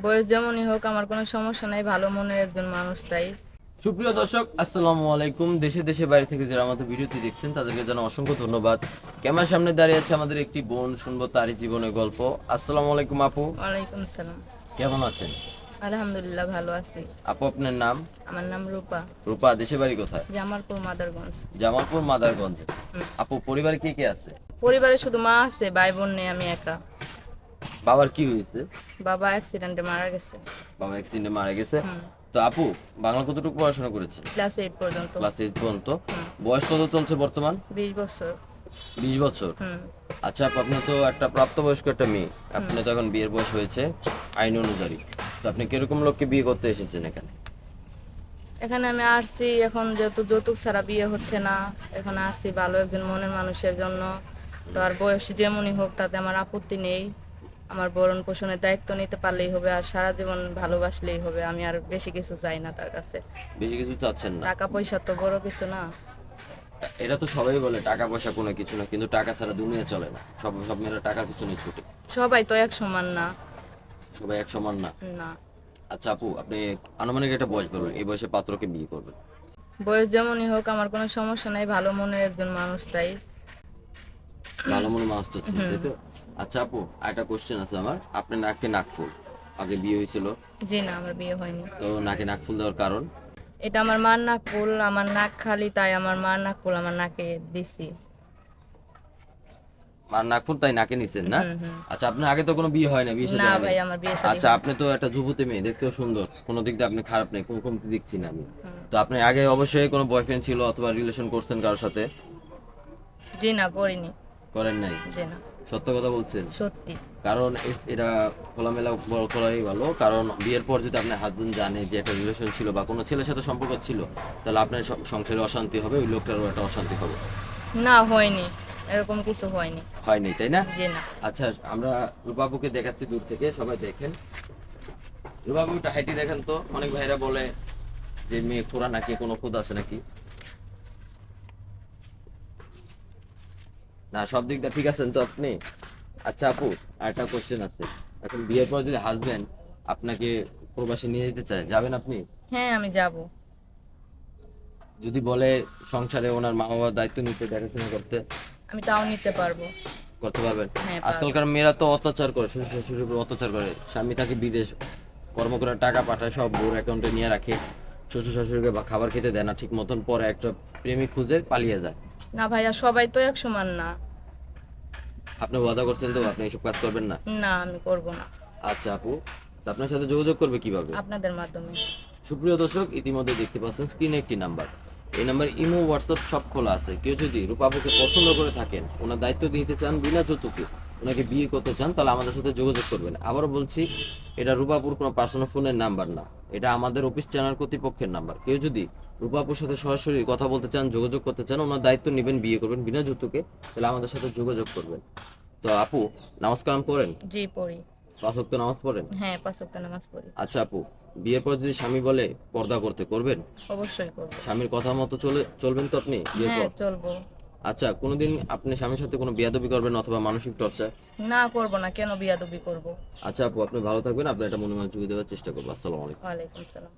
বয়স যেমনই হোক আমার কোনো সমস্যা নাই, ভালো মনের একজন মানুষ চাই। সুপ্রিয় দর্শক, আসসালামু আলাইকুম। দেশে দেশে বাইরে থেকে যারা আমাদের ভিডিওটি দেখছেন তাদেরকে জানাই অসংখ্য ধন্যবাদ। ক্যামেরার সামনে দাঁড়িয়ে আছে আমাদের একটি বোন, শুনবো তারই জীবনের গল্প। আসসালামু আলাইকুম আপু, ওয়ালাইকুম সালাম। কেমন আছেন? আলহামদুলিল্লাহ, ভালো আছি। আপু আপনার নাম? আমার নাম রূপা। রূপা, দেশে বাড়ি কোথায়? জামালপুর, মাদারগঞ্জ। জামালপুর, মাদারগঞ্জে। হুম। আপু পরিবারে কে কে আছে? পরিবারে শুধু মা আছে, ভাই বোন নেই, আমি একা। বাবার কি হয়েছে? বাবা অ্যাক্সিডেন্টে মারা গেছে। বাবা অ্যাক্সিডেন্টে মারা গেছে। হুম। তো আপু বাংলা কতটুকু পড়াশোনা করেছেন? ক্লাস 8 পর্যন্ত। ক্লাস 8 পর্যন্ত। হুম। বয়স কত চলছে বর্তমান? 20 বছর। 20 বছর। হুম। আচ্ছা আপু, আপনি তো একটা প্রাপ্তবয়স্ক একটা মেয়ে, হুম। আপনি তো এখন বিয়ের বয়স হয়েছে আইন অনুযায়ী। তো আপনি কিরকম লোককে বিয়ে করতে এসেছেন এখানে? এখানে আমি আসছি এখন, যেহেতু যৌতুক ছাড়া বিয়ে হচ্ছে না, এখন আসছি ভালো একজন মনের মানুষের জন্য। তো আর বয়স যেমনই হোক তাতে আমার আপত্তি নেই। আমার ভরণ পোষণের দায়িত্ব নিতে পারলেই হবে, আর সারা জীবন ভালোবাসলেই হবে। আমি আর বেশি কিছু চাই না তার কাছে। বেশি কিছু চাচ্ছেন না? টাকা পয়সা তো বড় কিছু না। এটা তো সবাই বলে টাকা পয়সা কোনো কিছু না, কিন্তু টাকা ছাড়া দুনিয়া চলে না। সব সব মেয়েরা টাকার পিছনে ছুটে। সবাই তো এক সমান না। সবাই এক সমান না। না। আচ্ছা আপু, আপনি আনুমানিক একটা বয়স বলবেন, এই বয়সে পাত্রকে বিয়ে করবেন? বয়স যেমনই হোক আমার কোনো সমস্যা নাই, ভালো মনের একজন মানুষ চাই। ভালো মনে মানুষ চাচ্ছেন, হুম। তাই তো? আচ্ছা আপু, একটা কোশ্চেন আছে আমার। আপনার নাকে নাকফুল, আগে বিয়ে হয়েছিল? জি না, আমার বিয়ে হয়নি। তো নাকে নাকফুল দেওয়ার কারণ? এটা আমার মার নাক ফুল, আমার নাক খালি, তাই আমার মার নাক ফুল আমার নাকে দিছি। আর নাকফুল তাই নাকে নিছেন না? হুম হুম। আচ্ছা, আপনার আগে তো কোনো বিয়ে হয় না, বিয়ে শাদী না হয়নি? ভাই, আমার বিয়ে শাদী আচ্ছা, হয়নি। আপনি তো একটা যুবতী মেয়ে, দেখতেও সুন্দর, কোনো দিক দিয়ে আপনি খারাপ নেই, কোনো কমতি দেখছি না আমি। হুম। তো আপনি আগে অবশ্যই কোনো বয়ফ্রেন্ড ছিল অথবা রিলেশন করছেন কারোর সাথে? জি না, করিনি। করেন নাই? জি না। সত্য কথা বলছেন? সত্যি। কারণ এটা খোলামেলা বড় করাই ভালো, কারণ বিয়ের পর যদি আপনার হাজবেন্ড জানে যে একটা রিলেশন ছিল বা কোনো ছেলের সাথে সম্পর্ক ছিল, তাহলে আপনার সংসারে অশান্তি হবে, ওই লোকটারও একটা অশান্তি হবে। না, হয়নি, এরকম কিছু হয়নি। হয়নি তাই না? জি না। আচ্ছা, আমরা রূপাপুকে দেখাচ্ছি দূর থেকে, সবাই দেখেন। রূপাপু একটু হাইটি দেখেন তো। অনেক ভাইরা বলে যে মেয়ে খোরা নাকি, কোনো খুদ আছে নাকি? না, সব দিক দিয়ে ঠিক আছেন তো আপনি? আচ্ছা আপু, আরেকটা কোশ্চেন আছে। এখন বিয়ের পর যদি হাজবেন্ড আপনাকে প্রবাসে নিয়ে যেতে চায়, যাবেন আপনি? হ্যাঁ, আমি যাব। যদি বলে সংসারে ওনার মা বাবার দায়িত্ব নিতে, দেখাশোনা করতে? আমি তাও নিতে পারবো। করতে পারবেন? হ্যাঁ, পারবো। আজকালকার মেয়েরা তো অত্যাচার করে, শ্বশুর শাশুড়ির উপর অত্যাচার করে। স্বামী তাকে বিদেশ কর্ম করে টাকা পাঠায়, সব বউর অ্যাকাউন্টে নিয়ে রাখে। শ্বশুর শাশুড়িকে বা খাবার খেতে দেয় না ঠিক মতন, পরে একটা প্রেমিক খুঁজে পালিয়ে যায়। না ভাইয়া, সবাই তো এক সমান না। আপনি ওয়াদা করছেন তো আপনি এসব কাজ করবেন না? না, আমি করব না। আচ্ছা আপু, তা আপনার সাথে যোগাযোগ করবে কিভাবে? আপনাদের মাধ্যমে। সুপ্রিয় দর্শক, ইতিমধ্যে দেখতে পাচ্ছেন স্ক্রিনে একটি নাম্বার। এই নাম্বার ইমো, হোয়াটসঅ্যাপ সব খোলা আছে। কেউ যদি রূপাপুকে পছন্দ করে থাকেন, ওনার দায়িত্ব দিতে চান বিনা যৌতুকে, ওনাকে বিয়ে করতে চান, তাহলে আমাদের সাথে যোগাযোগ করবেন। আবারও বলছি, এটা রূপাপুর কোনো পার্সোনাল ফোনের নাম্বার না, এটা আমাদের অফিস চ্যানেল কর্তৃপক্ষের নাম্বার। কেউ যদি রূপাপুর সাথে সরাসরি কথা বলতে চান, যোগাযোগ করতে চান, ওনার দায়িত্ব নেবেন, বিয়ে করবেন বিনা যৌতুকে, তাহলে আমাদের সাথে যোগাযোগ করবেন। তো আপু, নামাজ কালাম পড়েন? জি, পড়ি। 5 ওয়াক্ত নামাজ পড়েন? হ্যাঁ, 5 ওয়াক্ত নামাজ পড়ি। আচ্ছা আপু, বিয়ের পর যদি স্বামী বলে পর্দা করতে, করবেন? অবশ্যই করব। স্বামীর কথা মতো চলবেন তো আপনি বিয়ের হ্যাঁ, পর? চলবো। আচ্ছা, কোনোদিন আপনি স্বামীর সাথে কোনো বেয়াদবি করবেন অথবা মানসিক টর্চার? না, করব না, কেন বিয়াদবি করব? আচ্ছা আপু, আপনি ভালো থাকবেন, আপনি এটা মনে মনোযোগী দেওয়ার চেষ্টা করবো। আসসালামু আলাইকুম। ওয়ালাইকুম সালাম।